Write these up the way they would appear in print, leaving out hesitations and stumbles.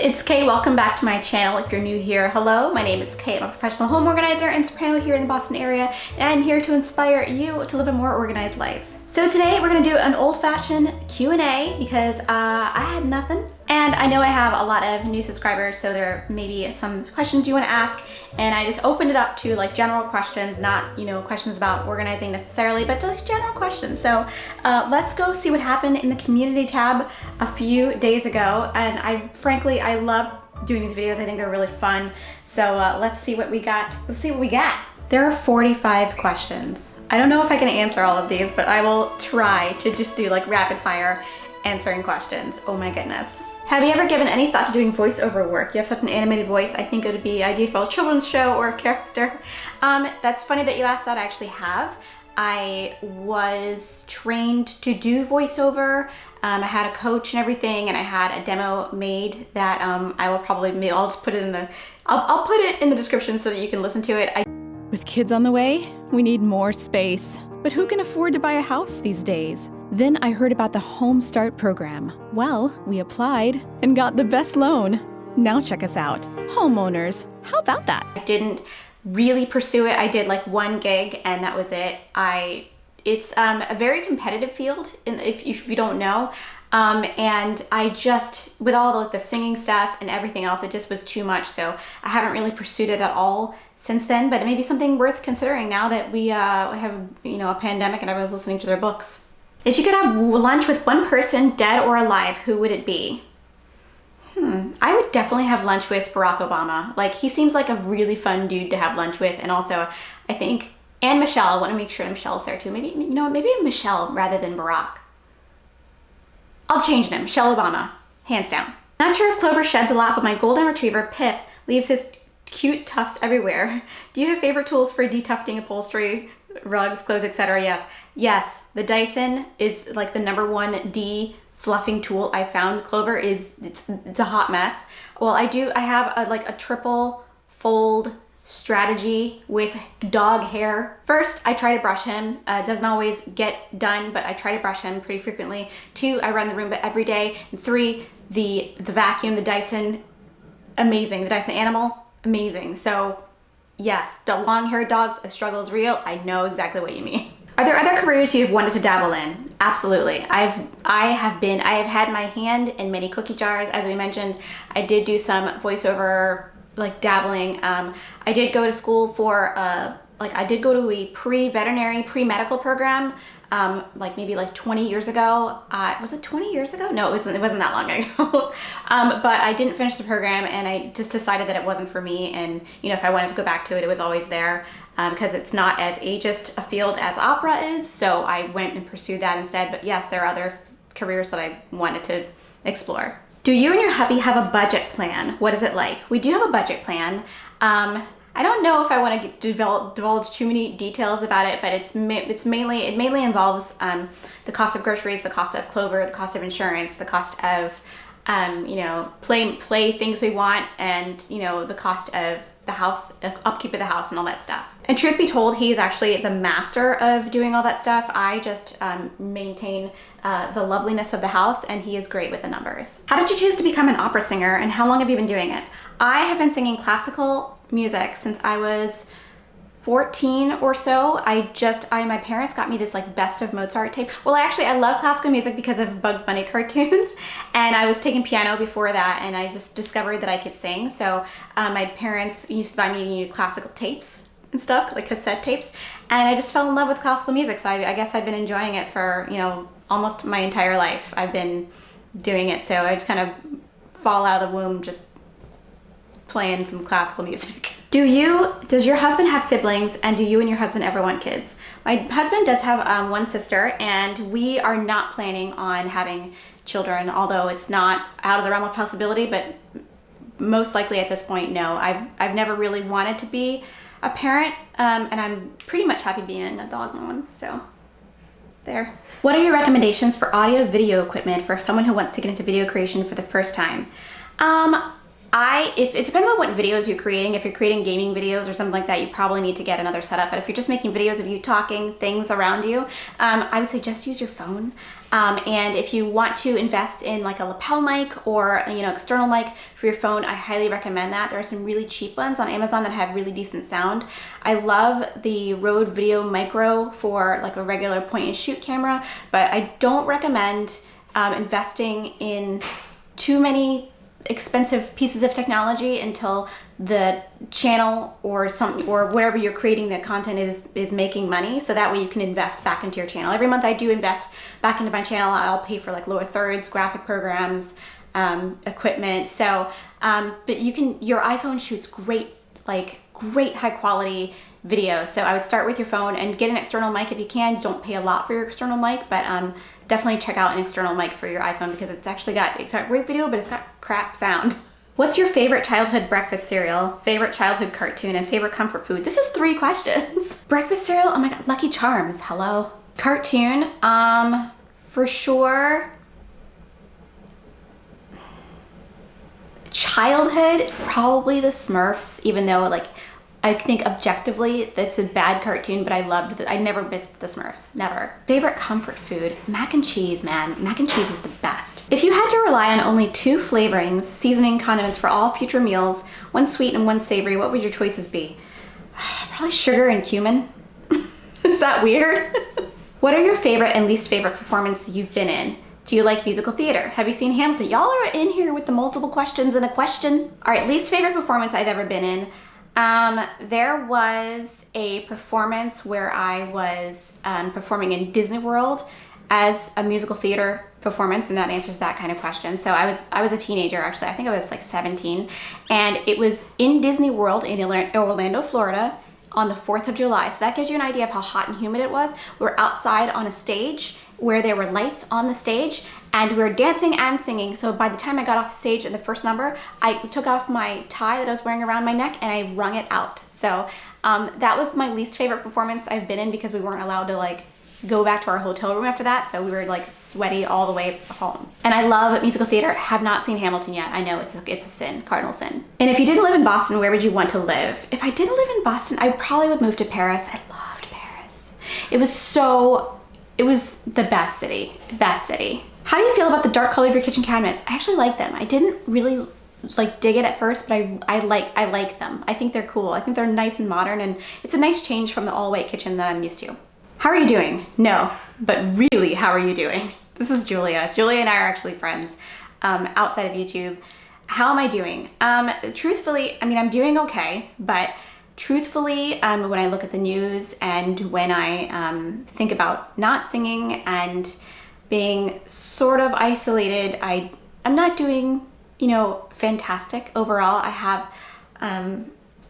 it's Kay. Welcome back to my channel. If you're new here, hello, my name is Kay. I'm a professional home organizer and soprano here in the Boston area, and I'm here to inspire you to live a more organized life. So today we're gonna do an old-fashioned Q&A because I had nothing. And I know I have a lot of new subscribers, so there may be some questions you wanna ask, and I just opened it up to like general questions, not, questions about organizing necessarily, but just general questions. So let's go see what happened in the community tab a few days ago. And frankly, I love doing these videos. I think they're really fun. So let's see what we got. Let's see what we got. There are 45 questions. I don't know if I can answer all of these, but I will try to just do like rapid fire answering questions. Oh my goodness. Have you ever given any thought to doing voiceover work? You have such an animated voice. I think it would be ideal for a children's show or a character. That's funny that you asked that. I actually have. I was trained to do voiceover. I had a coach and everything, and I had a demo made that I will probably, I'll just put it in the, I'll put it in the description so that you can listen to it. With kids on the way, we need more space. But who can afford to buy a house these days? Then I heard about the Home Start program. Well, we applied and got the best loan. Now check us out. Homeowners, how about that? I didn't really pursue it. I did like one gig and that was it. It's a very competitive field, if you don't know. And I just, with all the singing stuff and everything else, it just was too much. So I haven't really pursued it at all since then, but it may be something worth considering now that we have, a pandemic and everyone's listening to their books. If you could have lunch with one person, dead or alive, who would it be? I would definitely have lunch with Barack Obama. Like, he seems like a really fun dude to have lunch with. And also, I think, and Michelle, I want to make sure Michelle's there too. Maybe, maybe Michelle rather than Barack. I'll change him, Michelle Obama, hands down. Not sure if Clover sheds a lot, but my golden retriever, Pip, leaves his cute tufts everywhere. Do you have favorite tools for detufting upholstery, rugs, clothes, etc.? Yes, the Dyson is like the #1 de-fluffing tool I found. Clover it's a hot mess. Well, I have a triple fold strategy with dog hair. First, I try to brush him. It doesn't always get done, but I try to brush him pretty frequently. 2, I run the Roomba every day. And 3, the vacuum, the Dyson, amazing. The Dyson Animal, amazing. So yes, the long-haired dogs, a struggle is real. I know exactly what you mean. Are there other careers you've wanted to dabble in? Absolutely. I have had my hand in many cookie jars, as we mentioned. I did do some voiceover, like dabbling. I did go to school for, I did go to a pre-veterinary, pre-medical program, maybe 20 years ago. Was it 20 years ago? No, it wasn't that long ago. But I didn't finish the program and I just decided that it wasn't for me. And, if I wanted to go back to it, it was always there because it's not as ageist a field as opera is. So I went and pursued that instead. But yes, there are other careers that I wanted to explore. Do you and your hubby have a budget plan? What is it like? We do have a budget plan. I don't know if I want to divulge too many details about it, but it mainly involves the cost of groceries, the cost of Clover, the cost of insurance, the cost of play things we want, and the cost of the house, upkeep of the house, and all that stuff. And truth be told, he is actually the master of doing all that stuff. I just maintain the loveliness of the house, and he is great with the numbers. How did you choose to become an opera singer, and how long have you been doing it? I have been singing classical music since I was 14 or so. My parents got me this best of Mozart tape. Well, I love classical music because of Bugs Bunny cartoons, and I was taking piano before that, and I just discovered that I could sing. So my parents used to buy me classical tapes and stuff, like cassette tapes, and I just fell in love with classical music. So I guess I've been enjoying it for almost my entire life. I've been doing it, so I just kind of fall out of the womb just playing some classical music. Does your husband have siblings, and do you and your husband ever want kids? My husband does have one sister, and we are not planning on having children, although it's not out of the realm of possibility, but most likely at this point, no. I've never really wanted to be a parent, and I'm pretty much happy being a dog mom, so there. What are your recommendations for audio video equipment for someone who wants to get into video creation for the first time? If it depends on what videos you're creating. If you're creating gaming videos or something like that, you probably need to get another setup. But if you're just making videos of you talking things around you, I would say just use your phone. And if you want to invest in like a lapel mic or, external mic for your phone, I highly recommend that. There are some really cheap ones on Amazon that have really decent sound. I love the Rode Video Micro for like a regular point and shoot camera, but I don't recommend investing in too many expensive pieces of technology until the channel or wherever you're creating the content is making money, so that way you can invest back into your channel. Every month I do invest back into my channel. I'll pay for like lower thirds, graphic programs, equipment. So but your iPhone shoots great high quality video. So I would start with your phone and get an external mic if you can. Don't pay a lot for your external mic, but definitely check out an external mic for your iPhone, because it's got great video, but it's got crap sound. What's your favorite childhood breakfast cereal, favorite childhood cartoon, and favorite comfort food? This is 3 questions. Breakfast cereal, oh my God, Lucky Charms, hello. Cartoon, for sure. Childhood, probably the Smurfs, even though I think objectively that's a bad cartoon, but I never missed the Smurfs, never. Favorite comfort food, mac and cheese, man. Mac and cheese is the best. If you had to rely on only 2 flavorings, seasoning, condiments for all future meals, one sweet and one savory, what would your choices be? Probably sugar and cumin. Is that weird? What are your favorite and least favorite performances you've been in? Do you like musical theater? Have you seen Hamilton? Y'all are in here with the multiple questions in a question. All right, least favorite performance I've ever been in. There was a performance where I was performing in Disney World as a musical theater performance, and that answers that kind of question. So I was a teenager, actually. I think I was like 17, and it was in Disney World in Orlando, Florida on the 4th of July. So that gives you an idea of how hot and humid it was. We were outside on a stage where there were lights on the stage, and we were dancing and singing. So by the time I got off the stage in the first number, I took off my tie that I was wearing around my neck and I wrung it out. So that was my least favorite performance I've been in, because we weren't allowed to go back to our hotel room after that. So we were sweaty all the way home. And I love musical theater. Have not seen Hamilton yet. I know it's a sin, cardinal sin. And if you didn't live in Boston, where would you want to live? If I didn't live in Boston, I probably would move to Paris. I loved Paris. It was the best city, How do you feel about the dark color of your kitchen cabinets? I actually like them. I didn't really dig it at first, but I like them. I think they're cool. I think they're nice and modern, and it's a nice change from the all white kitchen that I'm used to. How are you doing? No, but really, how are you doing? This is Julia. Julia and I are actually friends outside of YouTube. How am I doing? Truthfully, I'm doing okay, but truthfully, when I look at the news and when I think about not singing and being sort of isolated, I'm not doing, fantastic overall. I have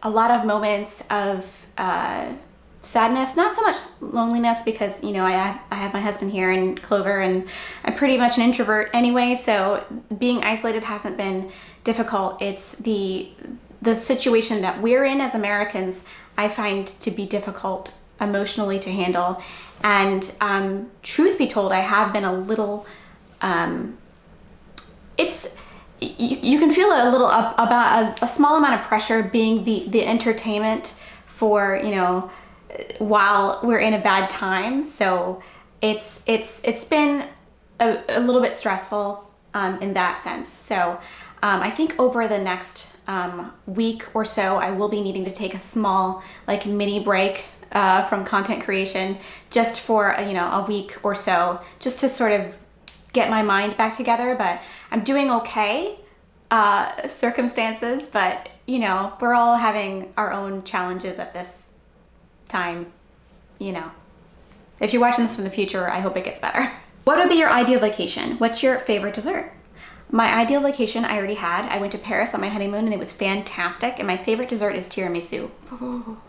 a lot of moments of sadness, not so much loneliness, because, I have my husband here and Clover, and I'm pretty much an introvert anyway, so being isolated hasn't been difficult. It's the situation that we're in as Americans, I find to be difficult emotionally to handle. And truth be told, I have been a little, you can feel a little about a small amount of pressure being the entertainment for, while we're in a bad time. So it's been a little bit stressful in that sense. So I think over the next week or so, I will be needing to take a small mini break from content creation, just for a week or so, just to sort of get my mind back together. But I'm doing okay circumstances, but we're all having our own challenges at this time. If you're watching this from the future, I hope it gets better. What would be your ideal vacation? What's your favorite dessert? My ideal vacation I already had. I went to Paris on my honeymoon and it was fantastic, and my favorite dessert is tiramisu.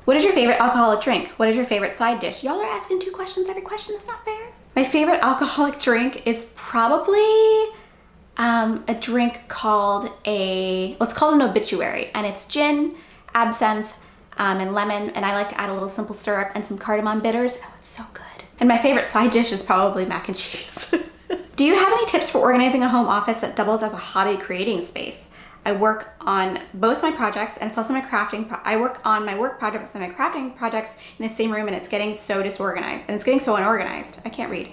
What is your favorite alcoholic drink? What is your favorite side dish? Y'all are asking 2 questions every question. That's not fair. My favorite alcoholic drink is probably a drink called it's called an obituary, and it's gin, absinthe, and lemon, and I like to add a little simple syrup and some cardamom bitters. Oh, it's so good. And my favorite side dish is probably mac and cheese. Do you have any tips for organizing a home office that doubles as a hobby creating space? I work on both my projects, and it's also my crafting. I work on my work projects and my crafting projects in the same room, and it's getting so disorganized, and it's getting so unorganized. I can't read.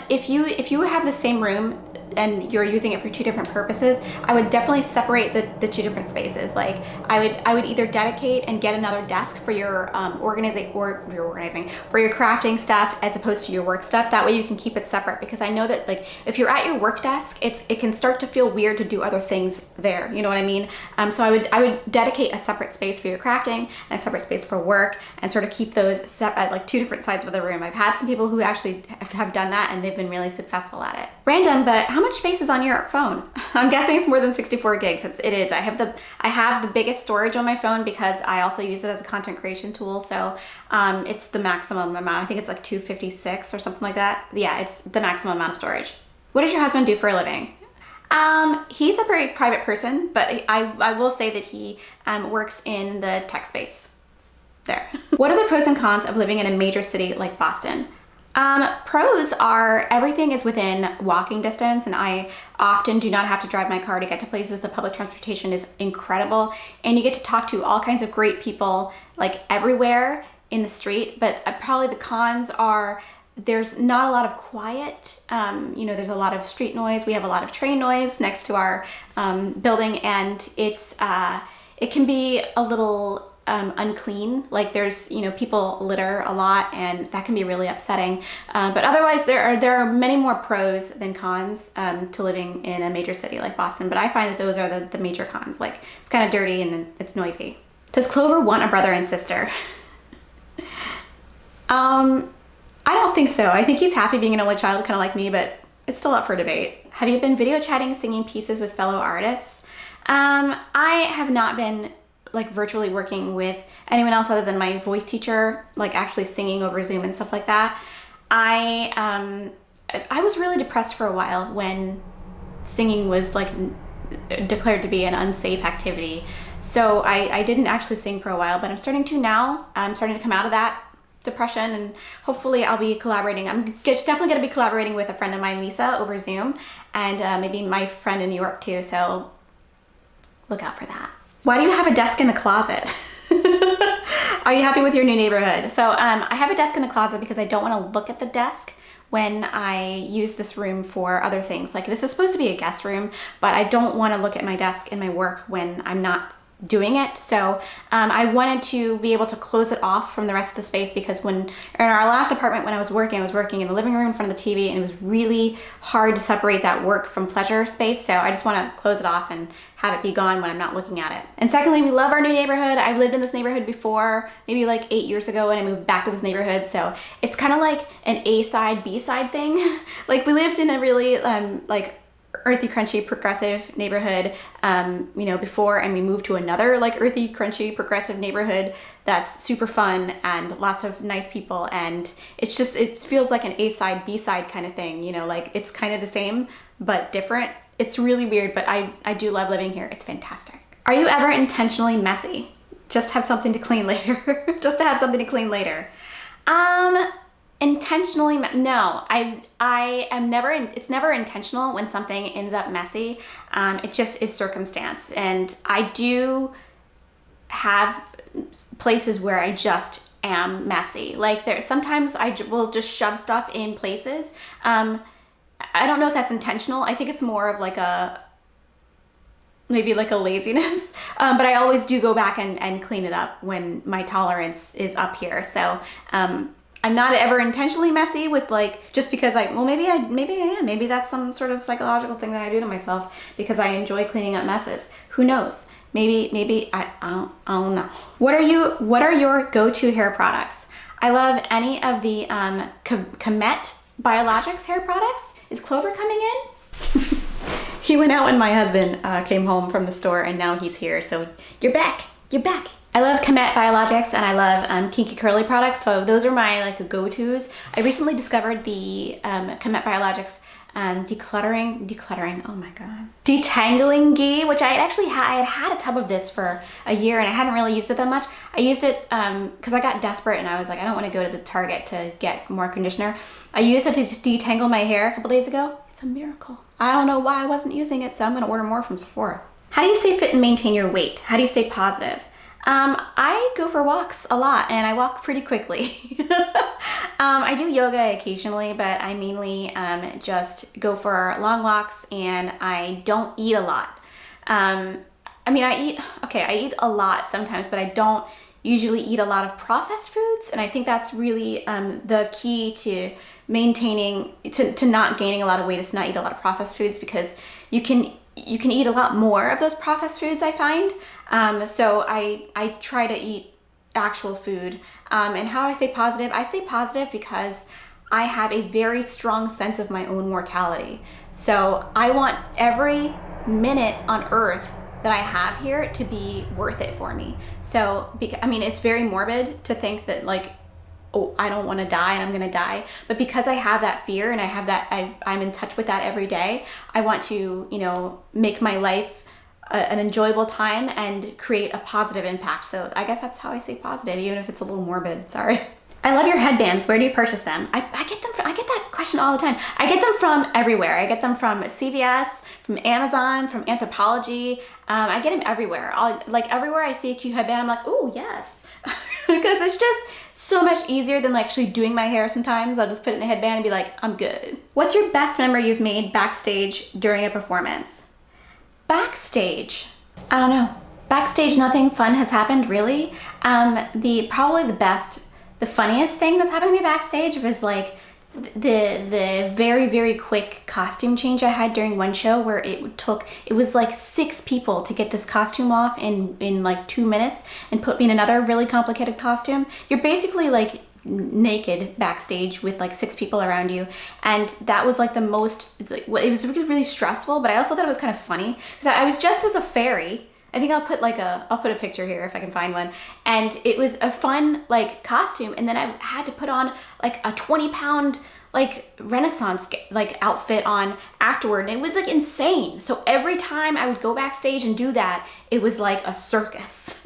If you have the same room and you're using it for two different purposes, I would definitely separate the two different spaces. Like I would either dedicate and get another desk for your organizing for your crafting stuff as opposed to your work stuff. That way you can keep it separate, because I know that like if you're at your work desk, it can start to feel weird to do other things there. You know what I mean? So I would dedicate a separate space for your crafting and a separate space for work, and sort of keep those set at like two different sides of the room. I've had some people who actually have done that, and they've been really successful at it. Random, but how much space is on your phone? I'm guessing it's more than 64 gigs. It is. I have the biggest storage on my phone because I also use it as a content creation tool. So it's the maximum amount. I think it's like 256 or something like that. Yeah, it's the maximum amount of storage. What does your husband do for a living? He's a very private person, but I will say that he works in the tech space. There. What are the pros and cons of living in a major city like Boston? Pros are everything is within walking distance, and I often do not have to drive my car to get to places. The public transportation is incredible, and you get to talk to all kinds of great people like everywhere in the street. But probably the cons are there's not a lot of quiet. There's a lot of street noise. We have a lot of train noise next to our building, and it can be a little unclean. Like there's, people litter a lot, and that can be really upsetting. But otherwise there are many more pros than cons to living in a major city like Boston. But I find that those are the major cons. Like it's kind of dirty and it's noisy. Does Clover want a brother and sister? I don't think so. I think he's happy being an only child, kind of like me, but it's still up for debate. Have you been video chatting, singing pieces with fellow artists? I have not been like virtually working with anyone else other than my voice teacher, like actually singing over Zoom and stuff like that. I was really depressed for a while when singing was like declared to be an unsafe activity. So I didn't actually sing for a while, but I'm starting to now. I'm starting to come out of that depression, and hopefully I'll be collaborating. I'm definitely going to be collaborating with a friend of mine, Lisa, over Zoom, and maybe my friend in New York too. So look out for that. Why do you have a desk in the closet? Are you happy with your new neighborhood? So I have a desk in the closet because I don't want to look at the desk when I use this room for other things. Like this is supposed to be a guest room, but I don't want to look at my desk in my work when I'm not doing it. So I wanted to be able to close it off from the rest of the space, because in our last apartment when I was working in the living room in front of the TV, and it was really hard to separate that work from pleasure space. So I just want to close it off and have it be gone when I'm not looking at it. And secondly, we love our new neighborhood. I've lived in this neighborhood before, maybe like 8 years ago, and I moved back to this neighborhood. So it's kind of like an A side, B side thing. Like we lived in a really like earthy, crunchy, progressive neighborhood, before, and we moved to another like earthy, crunchy, progressive neighborhood that's super fun and lots of nice people, and it feels like an A side, B side kind of thing, like it's kind of the same but different. It's really weird, but I do love living here. It's fantastic. Are you ever intentionally messy? Just to have something to clean later. Intentionally, no. I am never. It's never intentional when something ends up messy. It just is circumstance, and I do have places where I just am messy. Like sometimes I will just shove stuff in places. I don't know if that's intentional. I think it's more of like maybe like a laziness. But I always do go back and clean it up when my tolerance is up here. So. I'm not ever intentionally messy with like, just because maybe I am. Maybe that's some sort of psychological thing that I do to myself because I enjoy cleaning up messes. Who knows? Maybe I don't know. What are your go-to hair products? I love any of the Comet Biologics hair products. Is Clover coming in? He went out when my husband came home from the store, and now he's here. So you're back. I love Comet Biologics, and I love Kinky Curly products, so those are my like go-tos. I recently discovered the Comet Biologics decluttering, oh my god, detangling ghee, which I had a tub of this for a year, and I hadn't really used it that much. I used it because I got desperate, and I was like, I don't want to go to the Target to get more conditioner. I used it to detangle my hair a couple days ago. It's a miracle. I don't know why I wasn't using it, so I'm going to order more from Sephora. How do you stay fit and maintain your weight? How do you stay positive? I go for walks a lot and I walk pretty quickly. I do yoga occasionally, but I mainly just go for long walks and I don't eat a lot. I eat a lot sometimes, but I don't usually eat a lot of processed foods. And I think that's really the key to maintaining, to not gaining a lot of weight, is to not eat a lot of processed foods, because you can eat a lot more of those processed foods, I find. So I try to eat actual food. And how I stay positive? I stay positive because I have a very strong sense of my own mortality. So I want every minute on earth that I have here to be worth it for me. So, it's very morbid to think that like, oh, I don't want to die and I'm going to die. But because I have that fear and I have that, I'm in touch with that every day, I want to, make my life an enjoyable time and create a positive impact. So I guess that's how I stay positive, even if it's a little morbid. Sorry. I love your headbands. Where do you purchase them? I get that question all the time. I get them from everywhere. I get them from CVS, from Amazon, from Anthropologie. I get them everywhere. Everywhere I see a cute headband, I'm like, oh yes. Because it's just so much easier than actually doing my hair sometimes. I'll just put it in a headband and be like, I'm good. What's your best memory you've made backstage during a performance? Backstage? I don't know. Backstage, nothing fun has happened, really. The funniest thing that's happened to me backstage was like the very, very quick costume change I had during one show, where it was like 6 people to get this costume off in like 2 minutes and put me in another really complicated costume. You're basically like naked backstage with like 6 people around you, and that was like it was really, really stressful, but I also thought it was kind of funny because I was dressed as a fairy. I think I'll put a picture here if I can find one. And it was a fun like costume. And then I had to put on like a 20-pound like Renaissance like outfit on afterward. And it was like insane. So every time I would go backstage and do that, it was like a circus.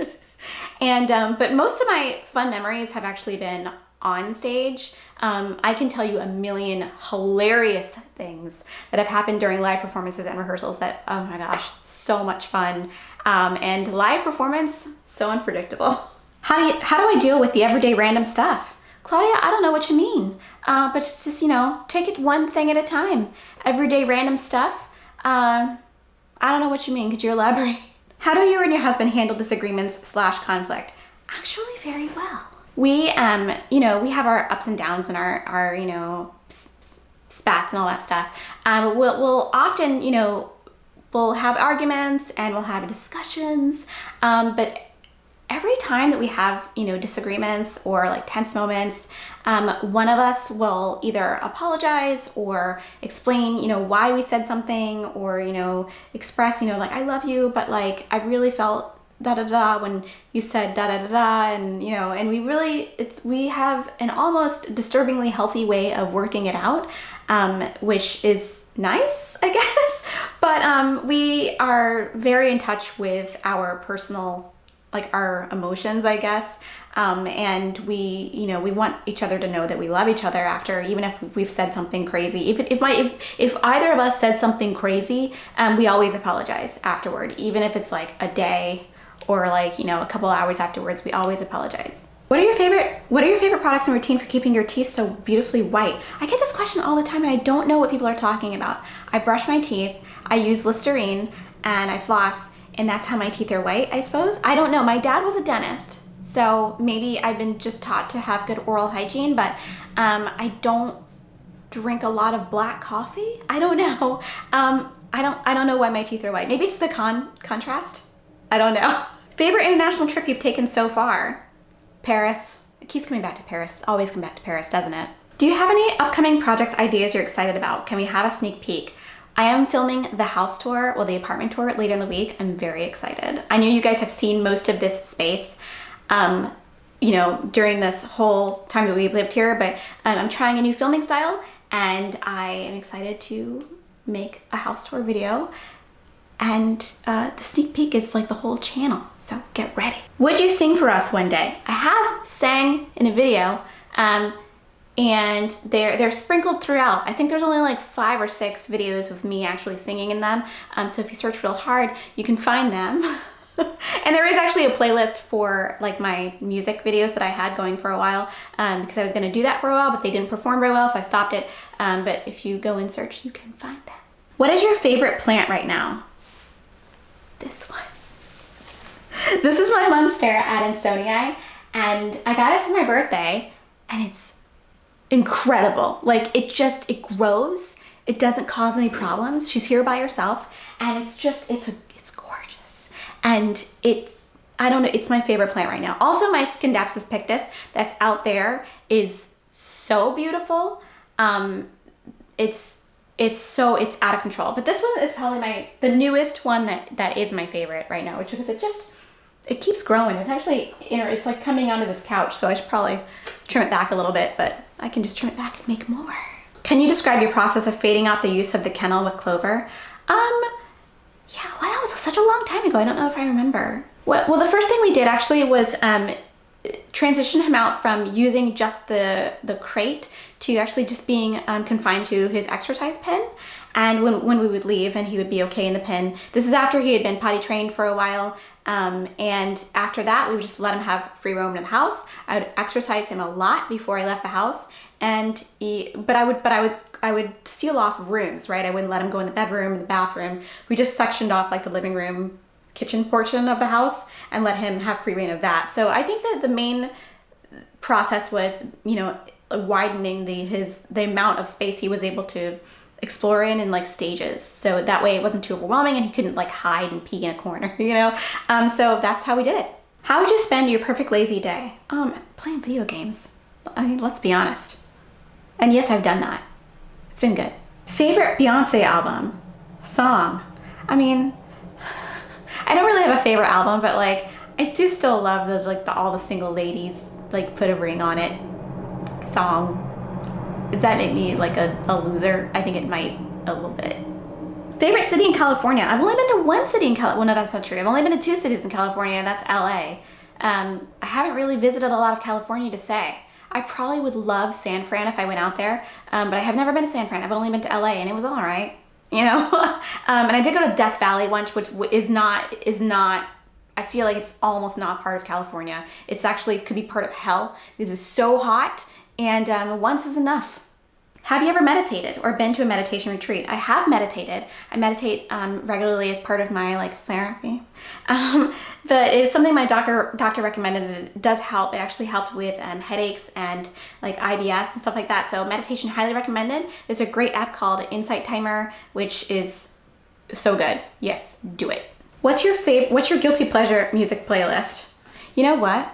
And, but most of my fun memories have actually been on stage. I can tell you a million hilarious things that have happened during live performances and rehearsals that, oh my gosh, so much fun. And live performance, so unpredictable. How do I deal with the everyday random stuff? Claudia, I don't know what you mean. But just, take it one thing at a time. Everyday random stuff. I don't know what you mean. Could you elaborate? How do you and your husband handle disagreements / conflict? Actually, very well. We, we have our ups and downs and our spats and all that stuff. We'll often, we'll have arguments and we'll have discussions. But every time that we have, disagreements or like tense moments, one of us will either apologize or explain, why we said something, or, express, like, I love you, but like, I really felt da-da-da when you said da-da-da-da, and, and we have an almost disturbingly healthy way of working it out, which is nice, I guess. But we are very in touch with our personal, like our emotions, I guess. And we want each other to know that we love each other after, even if we've said something crazy. If either of us says something crazy, we always apologize afterward, even if it's like a day or like, a couple hours afterwards, we always apologize. What are your favorite products and routine for keeping your teeth so beautifully white? I get this question all the time and I don't know what people are talking about. I brush my teeth, I use Listerine, and I floss, and that's how my teeth are white, I suppose. I don't know. My dad was a dentist, so maybe I've been just taught to have good oral hygiene, but I don't drink a lot of black coffee. I don't know. I don't know why my teeth are white. Maybe it's the contrast. I don't know. Favorite international trip you've taken so far? Paris. It keeps coming back to Paris. It's always come back to Paris, doesn't it? Do you have any upcoming projects, ideas you're excited about? Can we have a sneak peek? I am filming the house tour, the apartment tour later in the week. I'm very excited. I know you guys have seen most of this space, during this whole time that we've lived here, but I'm trying a new filming style and I am excited to make a house tour video. And the sneak peek is like the whole channel, so get ready. Would you sing for us one day? I have sang in a video, and they're sprinkled throughout. I think there's only like 5 or 6 videos of me actually singing in them. So if you search real hard, you can find them. And there is actually a playlist for like my music videos that I had going for a while, because I was gonna do that for a while, but they didn't perform very well, so I stopped it. But if you go and search, you can find that. What is your favorite plant right now? This one. This is my Monstera Adansonii, and I got it for my birthday, and it's incredible. Like it grows. It doesn't cause any problems. She's here by herself, and it's gorgeous. And I don't know, it's my favorite plant right now. Also, my Scindapsus pictus that's out there is so beautiful. It's out of control. But this one is probably the newest one that is my favorite right now, which because it keeps growing. It's actually, it's like coming onto this couch, so I should probably trim it back a little bit, but I can just trim it back and make more. Can you describe your process of fading out the use of the kennel with clover? Yeah, well, that was such a long time ago. I don't know if I remember. Well, the first thing we did actually was transition him out from using just the crate to actually just being confined to his exercise pen. And when we would leave and he would be okay in the pen. This is after he had been potty trained for a while. And after that, we would just let him have free roam in the house. I would exercise him a lot before I left the house. But I would seal off rooms, right? I wouldn't let him go in the bedroom and the bathroom. We just sectioned off like the living room, kitchen portion of the house and let him have free reign of that. So I think that the main process was, widening the amount of space he was able to explore in like stages. So that way it wasn't too overwhelming and he couldn't like hide and pee in a corner, So that's how we did it. How would you spend your perfect lazy day? Playing video games. I mean, let's be honest. And yes, I've done that. It's been good. Favorite Beyonce album? Song? I mean, I don't really have a favorite album, but like, I do still love all the single ladies, like Put a Ring on It song. Does that make me like a loser? I think it might a little bit. Favorite city in California? I've only been to one city in California. Well, no, that's not true. I've only been to 2 cities in California, and that's LA. I haven't really visited a lot of California to say. I probably would love San Fran if I went out there, but I have never been to San Fran. I've only been to LA, and it was all right, And I did go to Death Valley once, which is not. I feel like it's almost not part of California. It's actually could be part of hell because it was so hot, and once is enough. Have you ever meditated or been to a meditation retreat? I have meditated. I meditate regularly as part of my therapy. But it's something my doctor recommended. It does help. It actually helped with headaches and IBS and stuff like that. So meditation, highly recommended. There's a great app called Insight Timer, which is so good. Yes, do it. What's your guilty pleasure music playlist? You know what?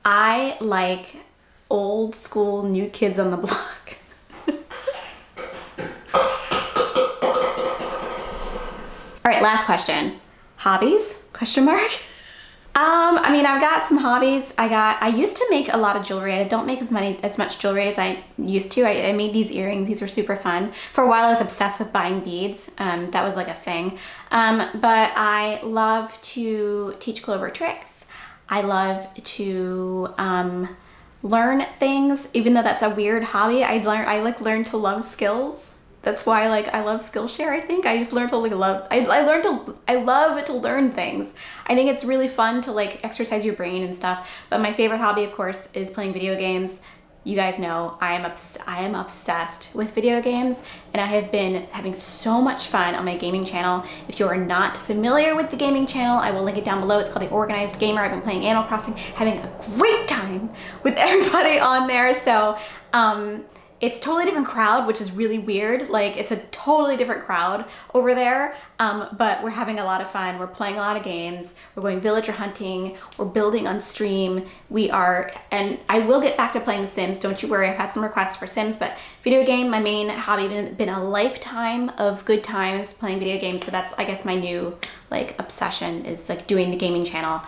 I like old school New Kids on the Block. All right, last question. Hobbies? Question mark. I mean, I've got some hobbies. I used to make a lot of jewelry. I don't make as much jewelry as I used to. I made these earrings. These were super fun. For a while, I was obsessed with buying beads. That was like a thing. But I love to teach Clover tricks. I love to learn things, even though that's a weird hobby. I learn to love skills. That's why I love Skillshare. I think I just learned to love. I love to learn things. I think it's really fun to exercise your brain and stuff. But my favorite hobby, of course, is playing video games. You guys know I am obsessed with video games, and I have been having so much fun on my gaming channel. If you are not familiar with the gaming channel, I will link it down below. It's called The Organized Gamer. I've been playing Animal Crossing, having a great time with everybody on there. So it's a totally different crowd, which is really weird. It's a totally different crowd over there, but we're having a lot of fun. We're playing a lot of games. We're going villager hunting. We're building on stream. And I will get back to playing The Sims. Don't you worry, I've had some requests for Sims, but video game, my main hobby, been a lifetime of good times playing video games. So that's, I guess, my new obsession is doing the gaming channel.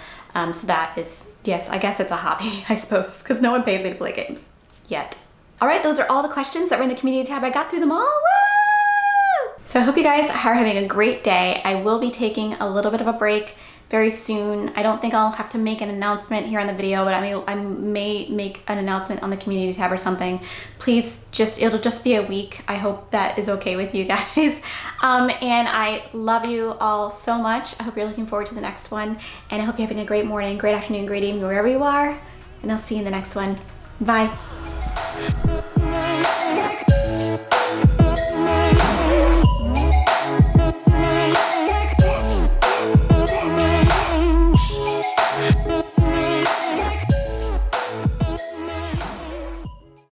So that is, yes, I guess it's a hobby, I suppose, because no one pays me to play games yet. All right, those are all the questions that were in the community tab. I got through them all. Woo! So I hope you guys are having a great day. I will be taking a little bit of a break very soon. I don't think I'll have to make an announcement here on the video, but I may make an announcement on the community tab or something. Please it'll just be a week. I hope that is okay with you guys. And I love you all so much. I hope you're looking forward to the next one. And I hope you're having a great morning, great afternoon, great evening, wherever you are. And I'll see you in the next one. Bye.